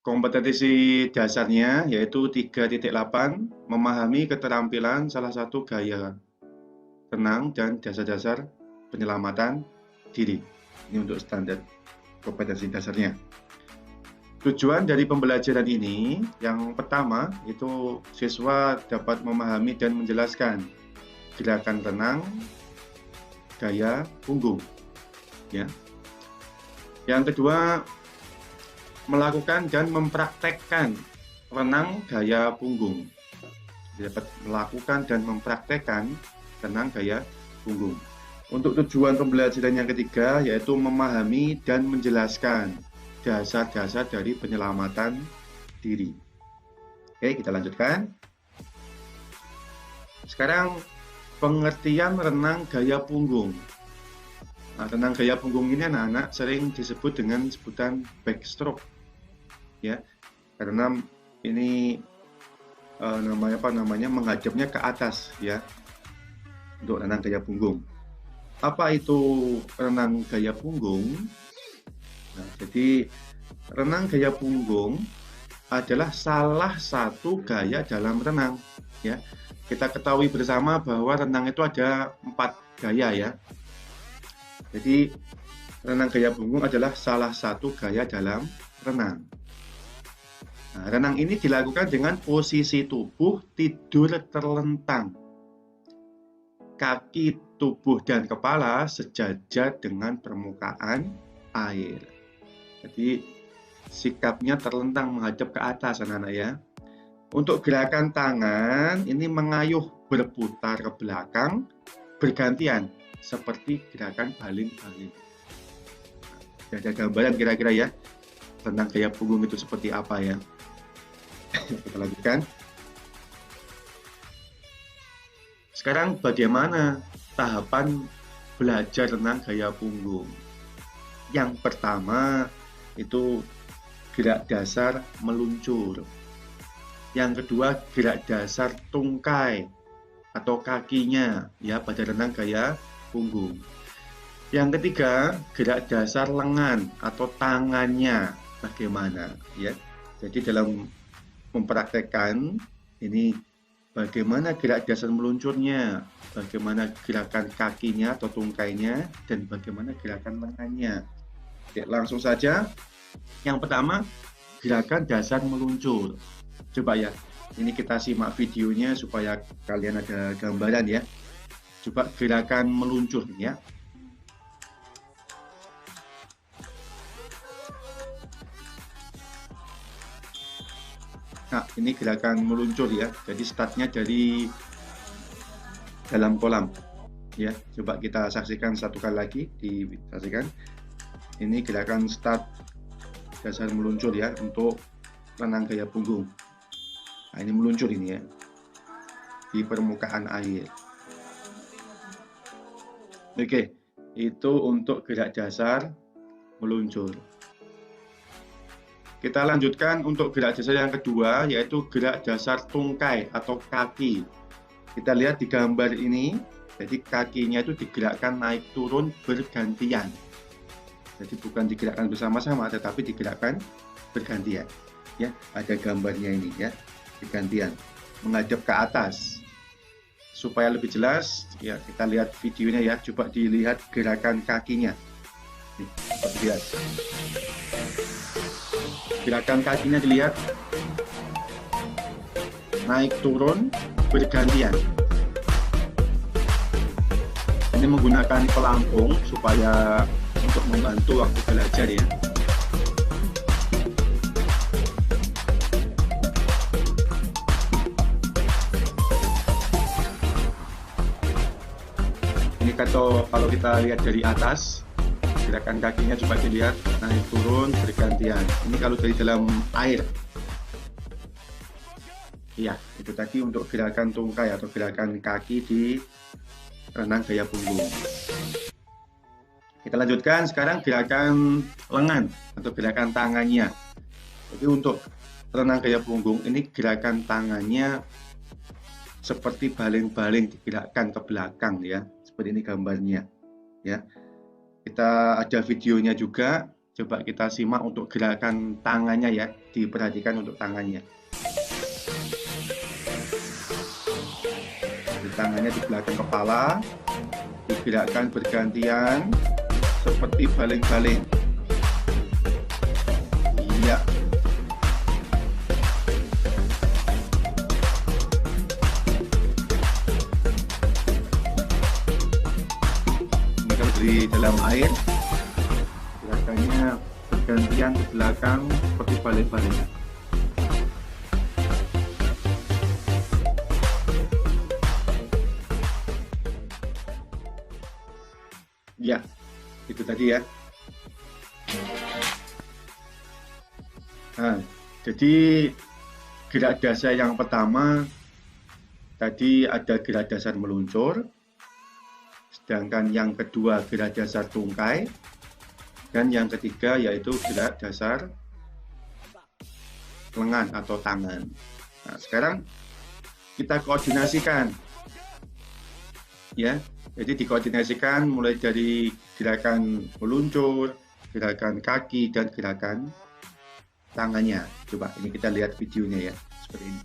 Kompetensi dasarnya yaitu 3.8, memahami keterampilan salah satu gaya renang dan dasar-dasar penyelamatan diri. Ini untuk standar kompetensi dasarnya. Tujuan dari pembelajaran ini, yang pertama itu siswa dapat memahami dan menjelaskan gerakan renang gaya punggung. Ya. Yang kedua, melakukan dan mempraktekkan renang gaya punggung. Dapat melakukan dan mempraktekkan renang gaya punggung. Untuk tujuan pembelajaran yang ketiga, yaitu memahami dan menjelaskan dasar-dasar dari penyelamatan diri. Oke, kita lanjutkan. Sekarang pengertian renang gaya punggung. Nah, renang gaya punggung ini anak-anak sering disebut dengan sebutan backstroke. Ya, karena ini namanya menghadapnya ke atas ya, untuk renang gaya punggung. Apa itu renang gaya punggung? Nah, jadi renang gaya punggung adalah salah satu gaya dalam renang ya. Kita ketahui bersama bahwa renang itu ada 4 gaya ya. Jadi renang gaya punggung adalah salah satu gaya dalam renang. Nah, renang ini dilakukan dengan posisi tubuh tidur terlentang. Kaki, tubuh, dan kepala sejajar dengan permukaan air. Jadi sikapnya terlentang menghadap ke atas anak-anak ya. Untuk gerakan tangan ini mengayuh berputar ke belakang bergantian seperti gerakan baling-baling. Ada gambaran kira-kira ya tentang gaya punggung itu seperti apa ya. Kita lanjutkan. Sekarang bagaimana tahapan belajar renang gaya punggung? Yang pertama itu gerak dasar meluncur. Yang kedua gerak dasar tungkai atau kakinya ya pada renang gaya punggung. Yang ketiga gerak dasar lengan atau tangannya bagaimana ya. Jadi dalam mempraktekkan ini bagaimana gerak dasar meluncurnya, bagaimana gerakan kakinya atau tungkainya, dan bagaimana gerakan lengannya. Ya, langsung saja. Yang pertama, gerakan dasar meluncur. Coba ya, ini kita simak videonya supaya kalian ada gambaran ya. Coba gerakan meluncur ya. Nah, ini gerakan meluncur ya. Jadi startnya dari dalam kolam. Ya, coba kita saksikan satu kali lagi, disaksikan. Ini gerakan start dasar meluncur ya untuk renang gaya punggung. Nah, ini meluncur ini ya di permukaan air. Oke, itu untuk gerak dasar meluncur. Kita lanjutkan untuk gerak dasar yang kedua, yaitu gerak dasar tungkai atau kaki. Kita lihat di gambar ini, jadi kakinya itu digerakkan naik turun bergantian. Jadi bukan digerakkan bersama-sama, tetapi digerakkan bergantian. Ya, ada gambarnya ini ya, bergantian menghadap ke atas. Supaya lebih jelas, ya kita lihat videonya ya. Coba dilihat gerakan kakinya. Nih, lihat. Gerakan kakinya dilihat naik turun bergantian. Ini menggunakan pelampung supaya untuk membantu waktu belajar ya. Ini kalau kita lihat dari atas, gerakan kakinya coba dilihat naik turun bergantian. Ini kalau dari dalam air. Iya, itu tadi untuk gerakan tungkai atau gerakan kaki di renang gaya punggung. Kita lanjutkan sekarang gerakan lengan atau gerakan tangannya. Jadi untuk renang gaya punggung ini gerakan tangannya seperti baling-baling digerakkan ke belakang ya. Seperti ini gambarnya ya. Kita ada videonya juga, Coba kita simak untuk gerakan tangannya ya, diperhatikan untuk tangannya. Jadi, tangannya di belakang kepala, digerakkan bergantian seperti baling-baling. Iya. Ini kalau di dalam air, gerakannya bergantian ke belakang seperti baling-baling. Ya, itu tadi ya. Nah, jadi gerak dasar yang pertama tadi ada gerak dasar meluncur, sedangkan yang kedua gerak dasar tungkai, dan yang ketiga yaitu gerak dasar lengan atau tangan. Nah, sekarang kita koordinasikan ya. Jadi dikoordinasikan mulai dari gerakan meluncur, gerakan kaki, dan gerakan tangannya. Coba ini kita lihat videonya ya, seperti ini.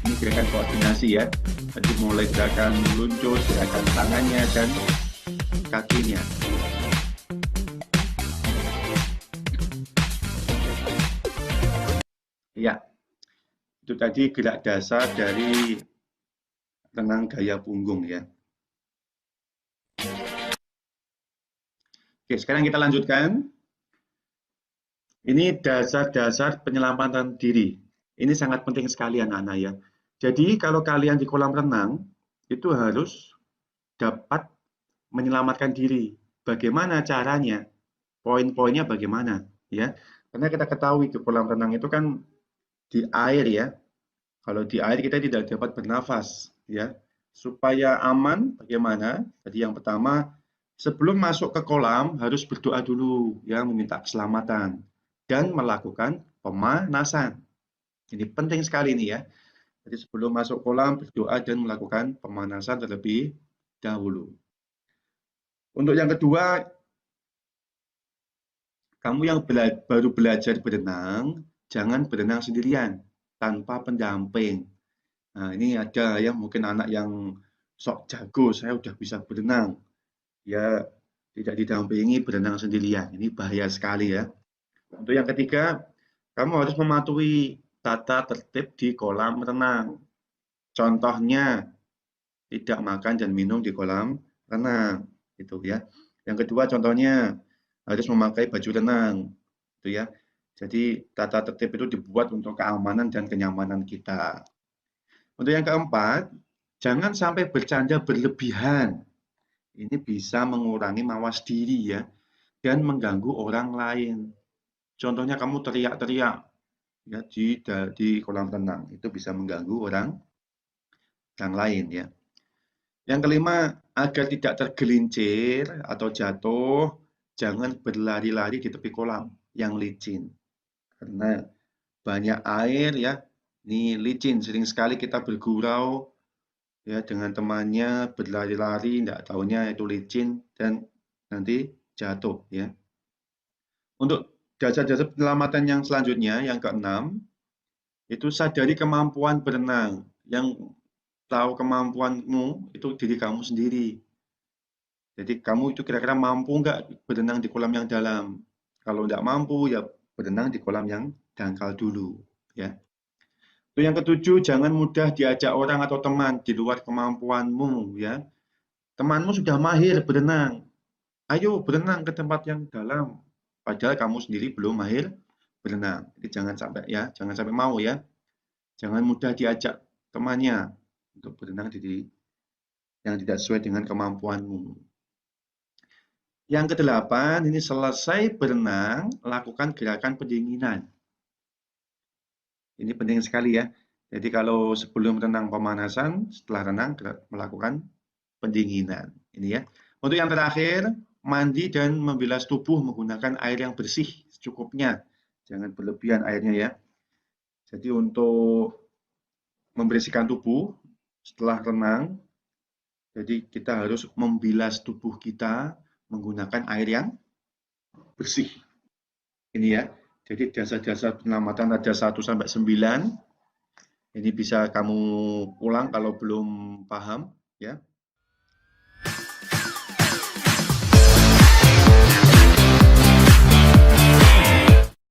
Ini gerakan koordinasi ya. Jadi mulai gerakan meluncur, gerakan tangannya, dan kakinya. Ya, itu tadi gerak dasar dari renang gaya punggung ya. Oke, sekarang kita lanjutkan. Ini dasar-dasar penyelamatan diri. Ini sangat penting sekali anak-anak ya. Jadi kalau kalian di kolam renang, itu harus dapat menyelamatkan diri. Bagaimana caranya? Poin-poinnya bagaimana? Ya, karena kita ketahui di kolam renang itu kan di air ya. Kalau di air kita tidak dapat bernafas ya. Supaya aman bagaimana? Tadi yang pertama, sebelum masuk ke kolam harus berdoa dulu ya, meminta keselamatan dan melakukan pemanasan. Ini penting sekali nih ya. Jadi sebelum masuk kolam berdoa dan melakukan pemanasan terlebih dahulu. Untuk yang kedua, kamu yang baru belajar berenang, jangan berenang sendirian tanpa pendamping. Nah, ini ada ya mungkin anak yang sok jago, saya udah bisa berenang. Ya, tidak didampingi berenang sendirian. Ini bahaya sekali ya. Untuk yang ketiga, kamu harus mematuhi tata tertib di kolam renang. Contohnya, tidak makan dan minum di kolam renang. Gitu ya. Yang kedua, contohnya harus memakai baju renang. Gitu ya. Jadi, tata tertib itu dibuat untuk keamanan dan kenyamanan kita. Untuk yang keempat, jangan sampai bercanda berlebihan. Ini bisa mengurangi mawas diri ya, dan mengganggu orang lain. Contohnya kamu teriak-teriak ya di kolam renang, itu bisa mengganggu orang yang lain ya. Yang kelima, agar tidak tergelincir atau jatuh, jangan berlari-lari di tepi kolam yang licin. Karena banyak air ya, ini licin, sering sekali kita bergurau ya dengan temannya, berlari-lari, tidak tahunya itu licin dan nanti jatuh ya. Untuk dasar-dasar penyelamatan yang selanjutnya, yang keenam, itu sadari kemampuan berenang. Yang tahu kemampuanmu itu diri kamu sendiri. Jadi kamu itu kira-kira mampu nggak berenang di kolam yang dalam? Kalau nggak mampu, ya berenang di kolam yang dangkal dulu. Ya. Itu yang ketujuh, jangan mudah diajak orang atau teman di luar kemampuanmu. Ya. Temanmu sudah mahir berenang. Ayo berenang ke tempat yang dalam. Padahal kamu sendiri belum mahir berenang. Jadi jangan sampai mau ya. Jangan mudah diajak temannya untuk berenang di yang tidak sesuai dengan kemampuanmu. Yang kedelapan, ini selesai berenang, lakukan gerakan pendinginan. Ini penting sekali ya. Jadi kalau sebelum renang pemanasan, setelah renang melakukan pendinginan. Ini ya. Untuk yang terakhir, mandi dan membilas tubuh menggunakan air yang bersih secukupnya. Jangan berlebihan airnya ya. Jadi untuk membersihkan tubuh setelah renang, jadi kita harus membilas tubuh kita menggunakan air yang bersih. Ini ya. Jadi dasar-dasar penyelamatan ada 1 sampai 9. Ini bisa kamu ulang kalau belum paham, ya.